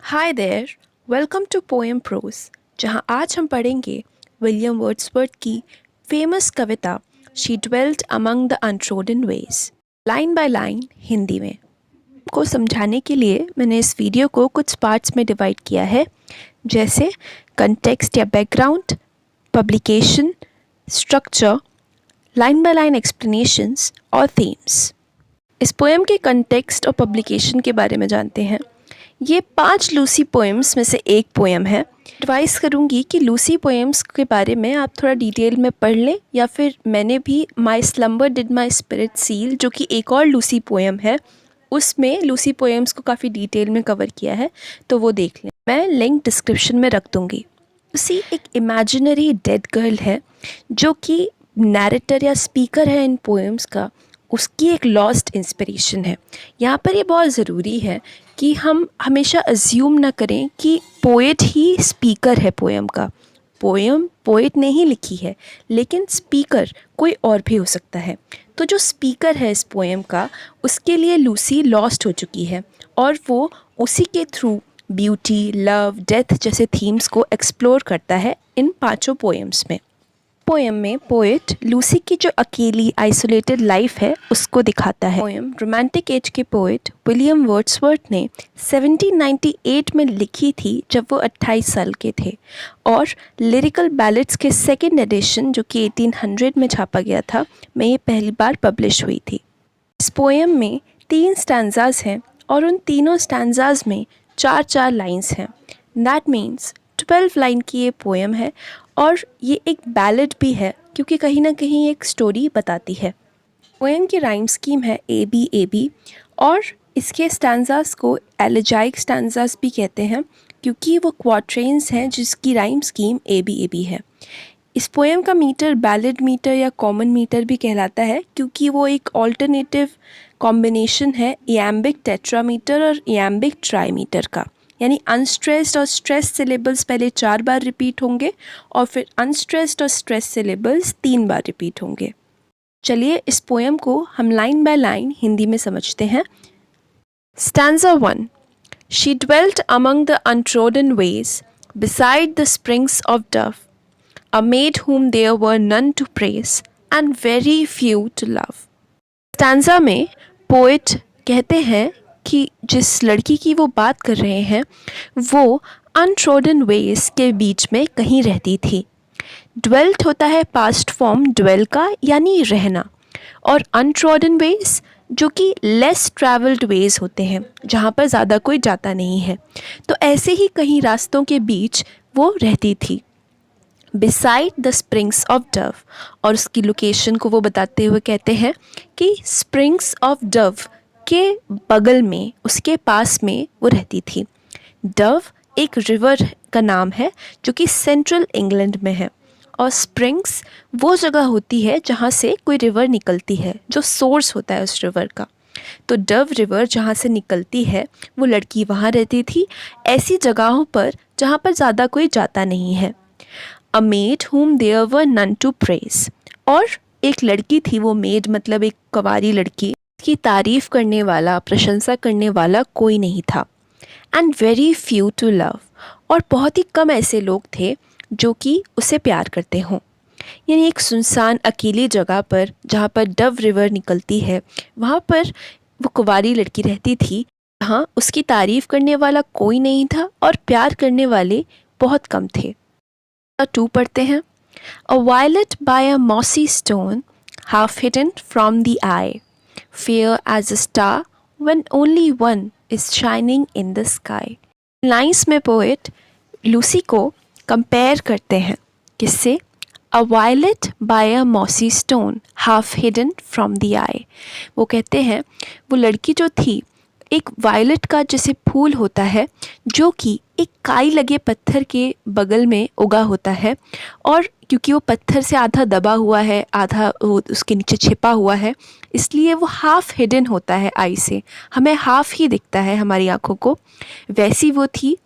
Hi there, welcome to poem prose, जहां आज हम पढ़ेंगे विलियम वर्ड्सवर्थ की फेमस कविता she dwelt among the untrodden ways, line by line Hindi में। को समझाने के लिए मैंने इस वीडियो को कुछ पार्ट्स में डिवाइड किया है, जैसे कंटेक्स्ट या background, publication, structure, line by line explanations और थीम्स। इस पोएम के कंटेक्स्ट और पब्लिकेशन के बारे में जानते हैं। ये 5 लूसी पोएम्स में से एक पोएम है। एडवाइस करूँगी कि लूसी पोएम्स के बारे में आप थोड़ा डिटेल में पढ़ लें, या फिर मैंने भी my slumber did my spirit seal, जो कि एक और लूसी पोएम है, उसमें लूसी पोएम्स को काफ़ी डिटेल में कवर किया है, तो वो देख लें। मैं लिंक डिस्क्रिप्शन में रख दूँगी। लूसी एक इमेजिनरी डेड गर्ल है, जो कि नैरेटर या स्पीकर है इन पोएम्स का, उसकी एक लॉस्ट इंस्पिरेशन है। यहाँ पर ये बहुत ज़रूरी है कि हम हमेशा अज्यूम ना करें कि पोएट ही स्पीकर है पोएम का। पोएम पोएट ने ही लिखी है, लेकिन स्पीकर कोई और भी हो सकता है। तो जो स्पीकर है इस पोएम का, उसके लिए लूसी लॉस्ट हो चुकी है, और वो उसी के थ्रू ब्यूटी, लव, डेथ जैसे थीम्स को एक्सप्लोर करता है इन 5 पोएम्स में। पोएम में पोएट लूसी की जो अकेली आइसोलेटेड लाइफ है उसको दिखाता है। पोएम रोमांटिक एज के पोएट विलियम वर्ड्सवर्थ ने 1798 में लिखी थी, जब वो 28 साल के थे, और लिरिकल बैलेड्स के सेकेंड एडिशन, जो कि 1800 में छापा गया था, में ये पहली बार पब्लिश हुई थी। इस पोएम में 3 स्टैंजाज हैं, और उन तीनों स्टैंजाज में 4-4 लाइन्स हैं। दैट मीन्स 12 लाइन की ये पोएम है, और ये एक बैलेड भी है, क्योंकि कहीं ना कहीं एक स्टोरी बताती है। पोएम की राइम स्कीम है ABAB, और इसके स्टैंजास को एलेजाइक स्टैंजास भी कहते हैं, क्योंकि वो क्वार्ट्रेन्स हैं जिसकी राइम स्कीम ABAB है। इस पोएम का मीटर बैलेड मीटर या कॉमन मीटर भी कहलाता है, क्योंकि वो एक ऑल्टरनेटिव कॉम्बिनेशन है इयैम्बिक टेट्रामीटर और इयैम्बिक ट्राईमीटर का। यानी अनस्ट्रेस्ड और स्ट्रेस सिलेबल्स पहले 4 बार रिपीट होंगे, और फिर अनस्ट्रेस्ड और स्ट्रेस सिलेबल्स 3 बार रिपीट होंगे। चलिए इस पोएम को हम लाइन बाय लाइन हिंदी में समझते हैं। Stanza 1। She dwelt among the untrodden veg, beside the springs of Dove, a made whom there were none to praise and very few to love। Stanza में poet कहते हैं कि जिस लड़की की वो बात कर रहे हैं, वो अनट्रोडन वेज के बीच में कहीं रहती थी। ड्वेल्ट होता है पास्ट फॉर्म ड्वेल का, यानी रहना, और अनट्रोडन वेज जो कि लेस ट्रैवल्ड वेज होते हैं, जहाँ पर ज़्यादा कोई जाता नहीं है। तो ऐसे ही कहीं रास्तों के बीच वो रहती थी। Beside the springs of Dove, और उसकी लोकेशन को वो बताते हुए कहते हैं कि स्प्रिंग्स ऑफ डव के बगल में, उसके पास में वो रहती थी। डव एक रिवर का नाम है जो कि सेंट्रल इंग्लैंड में है, और स्प्रिंग्स वो जगह होती है जहाँ से कोई रिवर निकलती है, जो सोर्स होता है उस रिवर का। तो डव रिवर जहाँ से निकलती है, वो लड़की वहाँ रहती थी, ऐसी जगहों पर जहाँ पर ज़्यादा कोई जाता नहीं है। अ made whom there were none to praise, और एक लड़की थी, वो मेड मतलब एक कुंवारी लड़की, की तारीफ़ करने वाला, प्रशंसा करने वाला कोई नहीं था। And very few to love, और बहुत ही कम ऐसे लोग थे जो कि उसे प्यार करते हों। यानी एक सुनसान अकेली जगह पर, जहाँ पर डव रिवर निकलती है, वहाँ पर वो कुंवारी लड़की रहती थी, जहाँ उसकी तारीफ़ करने वाला कोई नहीं था और प्यार करने वाले बहुत कम थे। 2 पढ़ते हैं। A violet by a mossy stone, half hidden from the eye, fair as a star when only one is shining in the sky। Lines में पोएट लूसी को कंपेयर करते हैं किससे? A violet by a mossy stone, half hidden from the eye. वो कहते हैं वो लड़की जो थी, एक वायलेट का जैसे फूल होता है, जो कि एक काई लगे पत्थर के बगल में उगा होता है, और क्योंकि वो पत्थर से आधा दबा हुआ है, आधा उसके नीचे छिपा हुआ है, इसलिए वो हाफ हिडन होता है आई से, हमें हाफ ही दिखता है हमारी आँखों को। वैसी वो थी,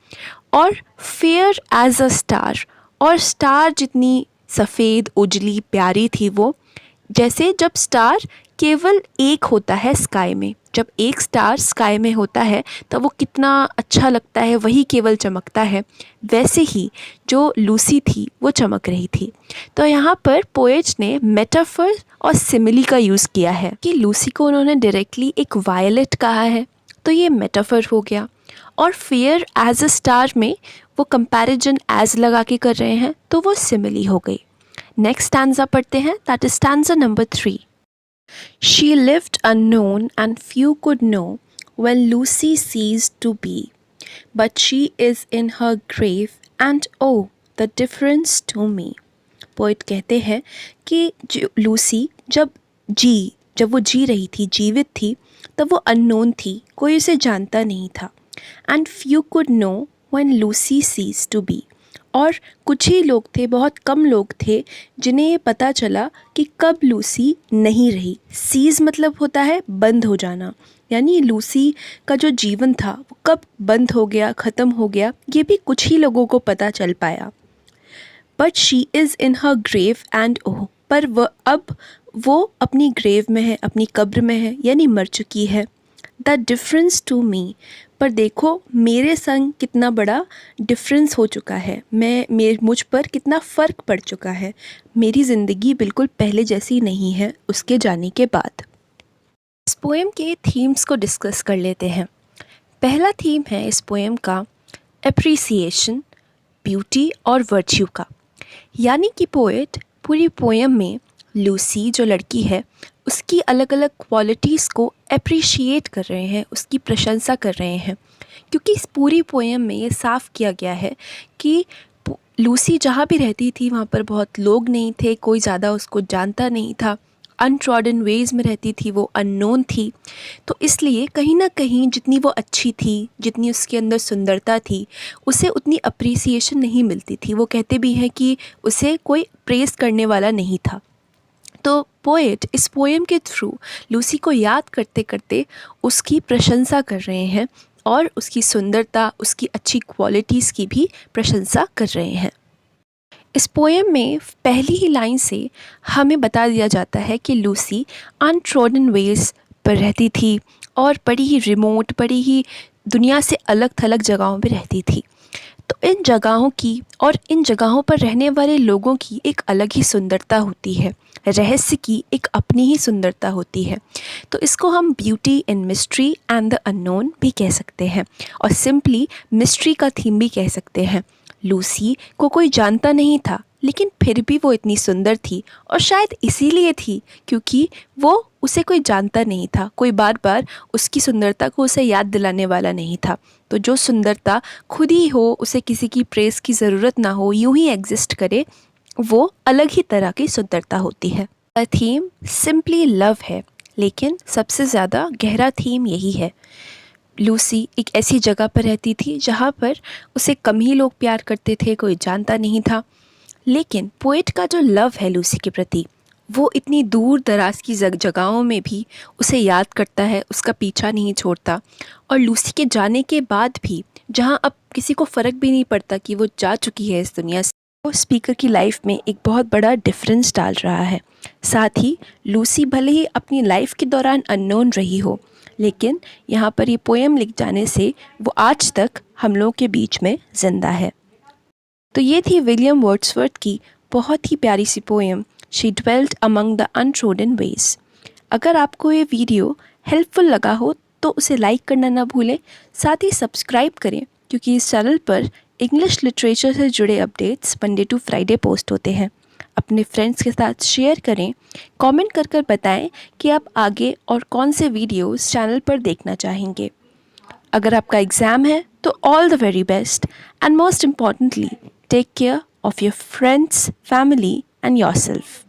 और फेयर एज अ स्टार, और स्टार जितनी सफ़ेद, उजली, प्यारी थी वो, जैसे जब स्टार केवल एक होता है स्काई में। जब एक स्टार स्काई में होता है तब वो कितना अच्छा लगता है, वही केवल चमकता है। वैसे ही जो लूसी थी वो चमक रही थी। तो यहाँ पर पोएट ने मेटाफर और सिमिली का यूज़ किया है कि लूसी को उन्होंने डायरेक्टली एक वायलेट कहा है, तो ये मेटाफर हो गया। और फेयर एज अ स्टार में वो कंपैरिजन एज लगा के कर रहे हैं, तो वो सिमिली हो गई। नेक्स्ट स्टैंजा पढ़ते हैं, that is stanza number 3। She lived unknown and few could know when Lucy ceased to be. But she is in her grave and oh, the difference to me. Poet कहते हैं कि Lucy जब वो जी रही थी, जीवित थी, तब वो अननोन थी, कोई उसे जानता नहीं था। And few could know when Lucy ceased to be, और कुछ ही लोग थे, बहुत कम लोग थे जिन्हें ये पता चला कि कब लूसी नहीं रही। सीज मतलब होता है बंद हो जाना, यानी लूसी का जो जीवन था वो कब बंद हो गया, ख़त्म हो गया, ये भी कुछ ही लोगों को पता चल पाया। But she is in her grave and oh, पर अब वो अपनी ग्रेव में है, अपनी कब्र में है, यानी मर चुकी है। द डिफरेंस टू मी, पर देखो मेरे संग कितना बड़ा डिफरेंस हो चुका है, मुझ पर कितना फ़र्क पड़ चुका है। मेरी ज़िंदगी बिल्कुल पहले जैसी नहीं है उसके जाने के बाद। इस पोएम के थीम्स को डिस्कस कर लेते हैं। पहला थीम है इस पोएम का एप्रिसिएशन, ब्यूटी और वर्च्यू का, यानी कि पोएट पूरी पोएम में लूसी जो लड़की है उसकी अलग अलग क्वालिटीज़ को अप्रिशिएट कर रहे हैं, उसकी प्रशंसा कर रहे हैं। क्योंकि इस पूरी पोएम में ये साफ़ किया गया है कि लूसी जहाँ भी रहती थी वहाँ पर बहुत लोग नहीं थे, कोई ज़्यादा उसको जानता नहीं था, अनट्रॉडन वेज में रहती थी, वो अननोन थी। तो इसलिए कहीं ना कहीं जितनी वो अच्छी थी, जितनी उसके अंदर सुंदरता थी, उसे उतनी अप्रिसिएशन नहीं मिलती थी। वो कहते भी हैं कि उसे कोई प्रेज़ करने वाला नहीं था। तो पोएट इस पोएम के थ्रू लूसी को याद करते करते उसकी प्रशंसा कर रहे हैं और उसकी सुंदरता, उसकी अच्छी क्वालिटीज़ की भी प्रशंसा कर रहे हैं। इस पोएम में पहली ही लाइन से हमें बता दिया जाता है कि लूसी अनट्रॉडन वेज पर रहती थी और बड़ी ही रिमोट, बड़ी ही दुनिया से अलग थलग जगहों पर रहती थी। तो इन जगहों की और इन जगहों पर रहने वाले लोगों की एक अलग ही सुंदरता होती है, रहस्य की एक अपनी ही सुंदरता होती है। तो इसको हम beauty in mystery and the unknown भी कह सकते हैं, और सिंपली मिस्ट्री का थीम भी कह सकते हैं। लूसी को कोई जानता नहीं था, लेकिन फिर भी वो इतनी सुंदर थी, और शायद इसीलिए थी क्योंकि वो उसे कोई जानता नहीं था, कोई बार बार उसकी सुंदरता को उसे याद दिलाने वाला नहीं था। तो जो सुंदरता खुद ही हो, उसे किसी की प्रेज़ की ज़रूरत ना हो, यूं ही एग्जिस्ट करे, वो अलग ही तरह की सुंदरता होती है। थीम सिंपली लव है, लेकिन सबसे ज़्यादा गहरा थीम यही है। लूसी एक ऐसी जगह पर रहती थी जहाँ पर उसे कम ही लोग प्यार करते थे, कोई जानता नहीं था। लेकिन पोएट का जो लव है लूसी के प्रति, वो इतनी दूर दराज की जगहों में भी उसे याद करता है, उसका पीछा नहीं छोड़ता। और लूसी के जाने के बाद भी, जहाँ अब किसी को फ़र्क भी नहीं पड़ता कि वो जा चुकी है इस दुनिया से, वो स्पीकर की लाइफ में एक बहुत बड़ा डिफरेंस डाल रहा है। साथ ही लूसी भले ही अपनी लाइफ के दौरान अननोन रही हो, लेकिन यहाँ पर ये पोएम लिख जाने से वो आज तक हम लोगों के बीच में ज़िंदा है। तो ये थी विलियम वर्ड्सवर्थ की बहुत ही प्यारी सी poem she dwelt among the untrodden ways. अगर आपको ये वीडियो हेल्पफुल लगा हो तो उसे लाइक करना ना भूलें, साथ ही सब्सक्राइब करें, क्योंकि इस चैनल पर इंग्लिश लिटरेचर से जुड़े updates Monday to Friday post होते हैं। अपने फ्रेंड्स के साथ शेयर करें, कमेंट कर कर बताएं कि आप आगे और कौन से वीडियोस चैनल पर देखना चाहेंगे। अगर आपका एग्ज़ाम है तो all the very best, and most importantly take care of your friends, family, and yourself.